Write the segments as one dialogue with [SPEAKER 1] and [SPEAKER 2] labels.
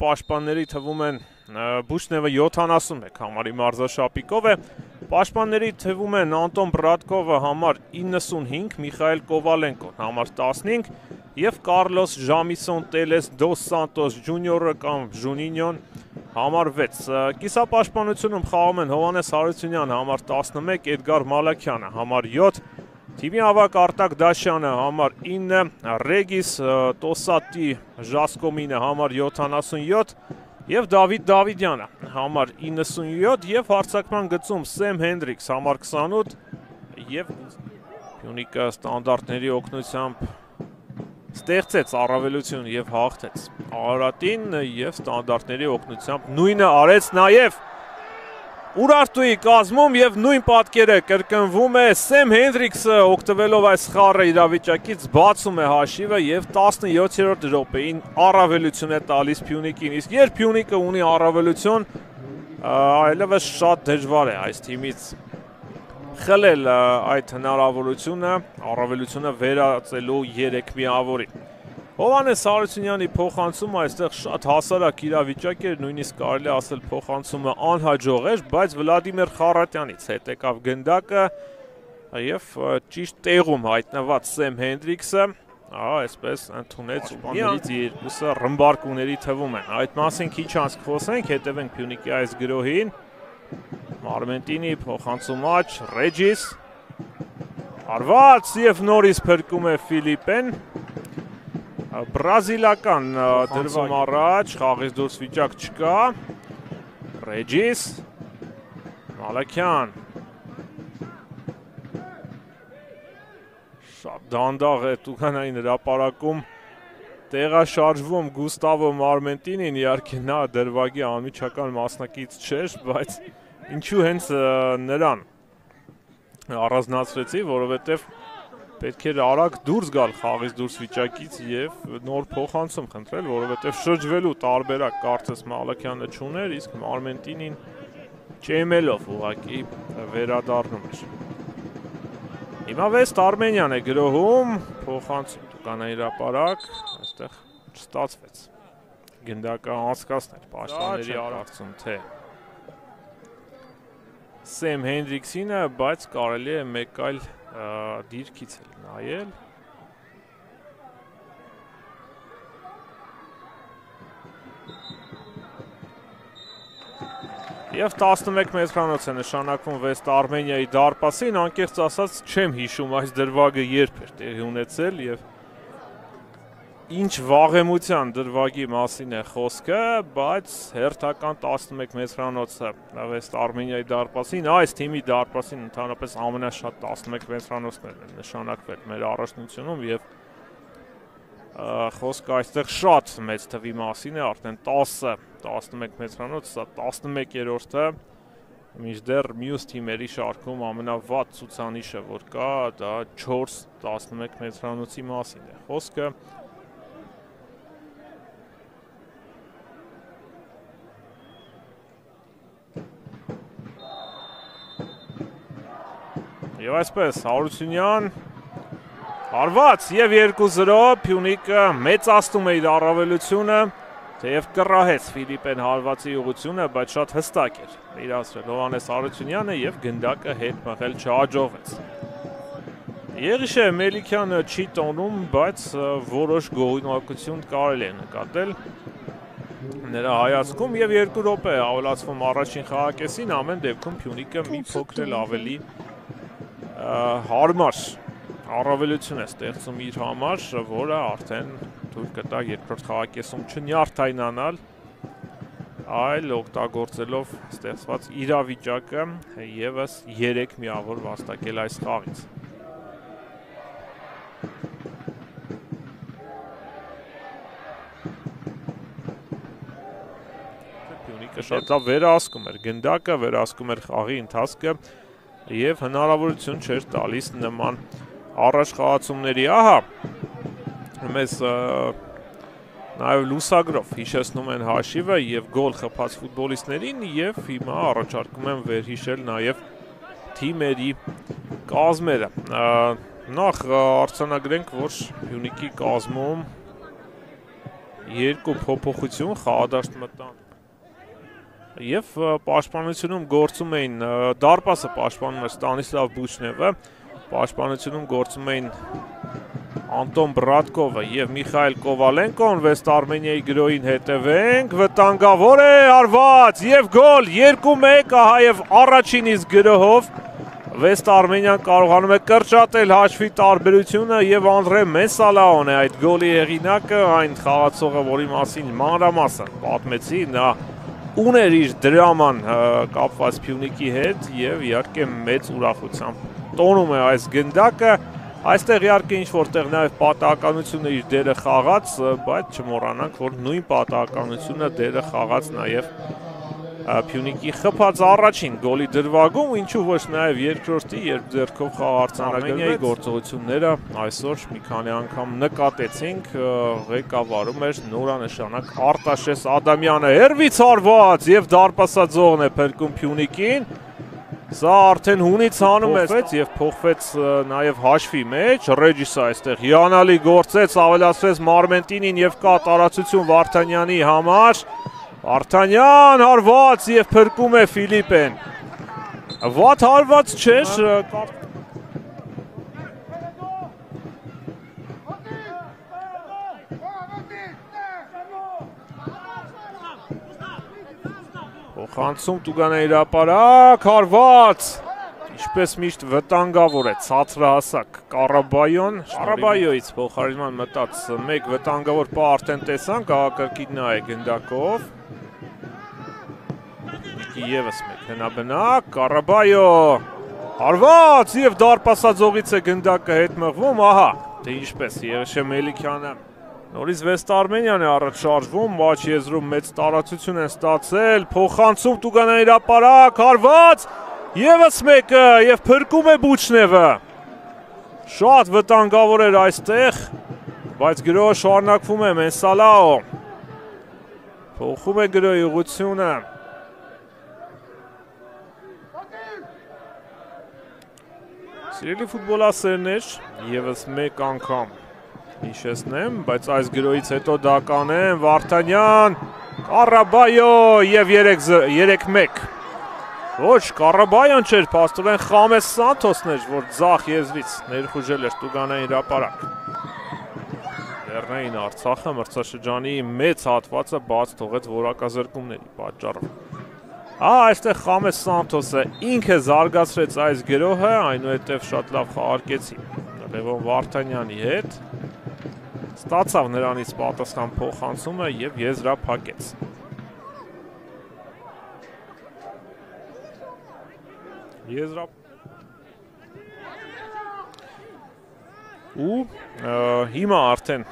[SPEAKER 1] Պաշտպանների թվում են Բուշնևը 71 համարի մարզաշապիկով է, պաշտպանների թվում են Անտոն Բրատկովը համար 95, Միխայել Կովալենկոն համար 15 և Կարլոս Ժամիսոն Տելես Դոս Սանտոս Ջունիորը կամ Ժունինյոն համար 6, կիսապաշտպանությունում խաղում են Հովհաննես Հարությունյանը համար 11, Էդգար Մալաքյանը համար 7, թիմի ավագ Արտակ Դաշյանը համար 9, Ռեգիս Տոսատի Ժասկոմինը համար 77 և Դավիթ Դավիդյանը համար 97 և հարձակման գծում Սեմ Հենդրիքս համար 28 և Փյունիկը ստանդարտների օգնությամբ ստեղծեց առավելություն և հաղթեց Արարատին և ստանդարտների օգնությամբ նույնը արեց նաև Ուրարտուի կազմում և նույն պատկերը կրկնվում է Սեմ Հենդրիքսը օգտվելով այս խառը իրավիճակից բացում է հաշիվը և 17-րդ րոպեին առավելություն է տալիս Փյունիկին, իսկ երբ Փյունիկը ունի առավելություն, այլևս շատ դժվար է այս թիմից խլել այդ հնարավորությունը, առավելությունը վերածելու 3 միավորի։ Հովհաննես Հարությունյանի փոխանցումը այստեղ շատ հասարակ իրավիճակ էր, նույնիսկ կարելի ասել փոխանցումը անհաջող էր, բայց Վլադիմիր Խառատյանից հետ եկավ գնդակը և ճիշտ տեղում հայտնված Սեմ Հենդրիքսը, այսպես ընդունեց պաշտպաններից երկուսը ռմբարկուների թվում են։ Այդ մասին քիչ անց կխոսենք, հետևենք Փյունիկի այս գրոհին։ Մարմենտինի փոխանցում աջ, Ռեջիս, արված և նորից փրկում է Ֆիլիպեն։ Բրազիլական դրվում առաջ, խաղից դուրս վիճակ չկա, Ռեջիս, Մալաքյան, շատ դանդաղ է տուգանային հրապարակում տեղաշարժվում Գուստավո Մարմենտինին, իհարկե նա դրվագի անմիջական մասնակից չէր, բայց ինչու հենց նրան առանձնացրեցի, որովհետև պետք էր արագ դուրս գալ խաղից դուրս վիճակից և նոր փոխանցում խնդրել, որովհետև շրջվելու տարբերակ կարծես Մալաքյանը չուներ, իսկ Մարմենտինին ճեմելով ուղղակի վերադառնում էր։ Հիմա Վեստ Արմենիան է գրոհում, փոխանցում տուգանային հրապարակ, այստեղ չստացվեց գնդակը անցկացնել պաշտպանների արարծում թե Սեմ Հենդրիքսինը, բայց կարելի է մեկ այլ դիրքից էլ նայել։ Եվ 11 մետրանոց է նշանակվում Վեստ Արմենիայի դարպասին, անկեղծ ասած չեմ հիշում այս դրվագը երբ էր տեղի ունեցել և ինչ վաղեմության դրվագի մասին է խոսքը, բայց հերթական 11 մետրանոցը Վեստ Արմենիայի դարպասին, այս թիմի դարպասին ընդհանրապես ամենաշատ 11 մետրանոցներն են նշանակվել մեր առաջնությունում և խոսքը այստեղ շատ մեծ թվի մասին է, արդեն 10-11 մետրանոց, սա 11-րդը, մինչդեռ մյուս թիմերի շարքում ամենավատ ցուցանիշը որ կա, դա 4-11 մետրանոցի մասին է խոսքը։ Եվ այսպես, Հարությունյան, հարված և 2-0, Փյունիկը մեծացնում է իր առավելությունը, թեև կռահեց Ֆիլիպեն հարվածի ուղղությունը, բայց շատ հստակ էր իրացրել Հովհաննես Հարությունյանը և գնդակը հետ մղել չհաջողվեց։ Եղիշե Մելիքյանը չի տոնում, բայց որոշ գոհունակություն կարելի է նկատել նրա հայացքում և 2 րոպե է ավելացվում առաջին խաղակեսին, ամեն դեպքում Փյունիկը մի փոքր էլ ավելի հարմար առավելություն է ստեղծում իր համար, որը արդեն թույլ կտա երկրորդ խաղակեսում չնյարդայնանալ, այլ օգտագործելով ստեղծված իրավիճակը ևս 3 միավոր վաստակել այս խաղից։ Փյունիկը շատ լավ վերահսկում էր գնդակը, վերահսկում էր խաղի ընթացքը և հնարավորություն չէր տալիս նման առաջխաղացումների, ահա, մեզ նաև լուսագրով հիշեցնում են հաշիվը և գոլ խփած ֆուտբոլիստներին և հիմա առաջարկում եմ վերհիշել նաև թիմերի կազմերը։ Նախ արձանագրենք, որ Փյունիկի կազմում Երկու փոփոխություն խաղադաշտ մտան։ Եվ պաշտպանությունում գործում էին դարպասը պաշտպանում էր Ստանիսլավ Բուչնևը, պաշտպանությունում գործում էին Անտոն Բրատկովը եւ Միխայել Կովալենկոն, Վեստ Արմենիայի գրոյին հետևենք, վտանգավոր է արված եւ գոլ 2-1, ահա եւ առաջին իսկ գրոհով Վեստ Արմենիան կարողանում է կրճատել հաշվի տարբերությունը եւ Անդրե Մեսալաոն է այդ գոլի հեղինակը, այն խաղացողը, որի մասին մանրամասն պատմեցի, նա ուներ իր դրաման կապված Փյունիկի հետ եւ իհարկե մեծ ուրախությամբ տոնում է այս գնդակը, այստեղ իհարկե ինչ որտեղ նաեւ պատահականությունը իր դերը խաղաց, բայց չմոռանանք, որ նույն պատահականությունը դերը խաղաց նաեւ Փյունիկի խփած առաջին գոլի դրվագում, ինչու ոչ նաեւ երկրորդի, երբ ձեռքով խաղ արձանագրվեց, գործողությունները այսօր մի քանի անգամ նկատեցինք, ղեկավարում էր նորանշանակ Արտաշես Ադամյանը, հերվից արված եւ դարպասաձողն է փրկում Փյունիկին, սա արդեն հունից հանում է եւ փոխվեց նաեւ հաշվի մեջ, Ռեջիսը այստեղ հիանալի գործեց, ավելացրեց Մարմենտինին եւ կա տարածություն Վարդանյանի համար, Վարդանյան հարված եւ փրկում է Ֆիլիպեն, վատ հարված չէր, Փոխանցում Տուգանե հրապարակ, հարված, ինչպես միշտ վտանգավոր է, ցածրահասակ Կարաբայոն, Կարաբայոից փոխարինման մտած մեկ վտանգավոր պա արդեն տեսանք, աղակրկիտնա է գնդակով, Եվս մեկ հնաբնակ, Կարաբայո, հարված և դարպասաձողից է գնդակը հետ մղվում, ահա, թե ինչպես Եղիշե Մելիքյանը, նորից Վեստ Արմենիան է առաջ շարժվում, աջ եզրում մեծ տարածություն են ստացել, փոխանցում Տուգանե հրապարակ, հարված, Եվս մեկը և փրկում է Բուչնևը, շատ վտանգավոր էր այստեղ, բայց գրոհը շարունակվում է Մեսալաո, փոխում է գրոհի ուղղությունը, Սիրելի ֆուտբոլասերներ, եւս մեկ անգամ հիշեցնեմ, բայց այս գրոյից հետո դա կանեն Վարդանյան, Կարաբայո եւ 3-1։ Ոչ, Կարաբայոն չէր, փաստորեն Խամես Սանթոսն էր, որ ձախ եզրից ներխուժել էր Տուգանեի հրապարակ։ Լեռնային Արցախը մրցաշրջանի մեծ հատվածը բաց թողեց որակազրկումների պատճառով։ Այստեղ Խամես Սանթոսը ինքը զարգացրեց այս գրոհը, այնուհետև շատ լավ խաղարկեցի Լևոն Վարդանյանի հետ, ստացավ նրանից պատասխան փոխանցումը և եզրափակեց։ Ու հիմա արդեն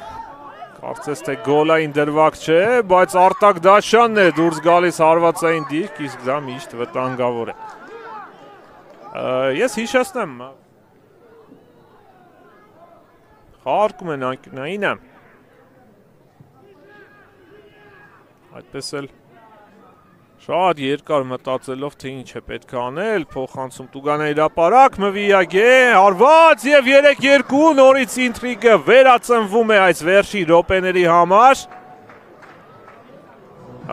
[SPEAKER 1] Կարծես թե գոլային դրվագ չէ, բայց Արտակ Դաշյանն է դուրս գալիս հարվածային դիրք, իսկ դա միշտ վտանգավոր է։ Ես հիշեցնեմ, խաղարկում են անկյունայինը, այդպես էլ շատ երկար մտածելով, թե ինչ է պետք է անել, փոխանցում Տուգանե հրապարակ, Մվիագե, հարված և 3-2, նորից ինտրիգը վերածնվում է այս վերջի րոպեների համար։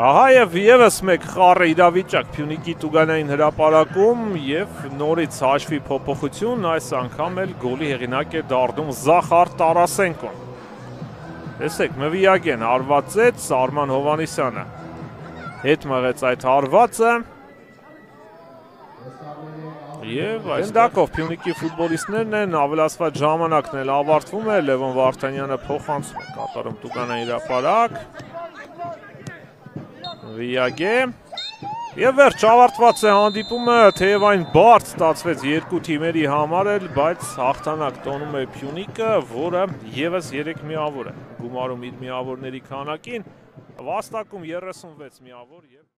[SPEAKER 1] Ահա և ևս մեկ խառը իրավիճակ Փյունիկի Տուգանեին հրապարակում և նորից հաշվի փոփոխություն, այս անգամ էլ գոլի հեղինակ է դառնում Զախար Տարասենկոն։ Տեսեք, Մվիագեն հարվածեց Արման Հովանիսյանը։ Հետ մղեց այդ հարվածը և այստակով Փյունիկի ֆուտբոլիստներն են, ավելացված ժամանակն էլ ավարտվում է, Լևոն Վարդանյանը փոխանցում է կատարում Տուգանեի հրապարակ, Վիագե և վերջ ավարտված է հանդիպումը, թեև այն բարդ ստացվեց երկու թիմերի համար էլ, բայց հաղթանակ տոնում է Փյունիկը, որը ևս 3 միավոր է գումարում իր միավորների քանակին, վաստակում 36 միավոր և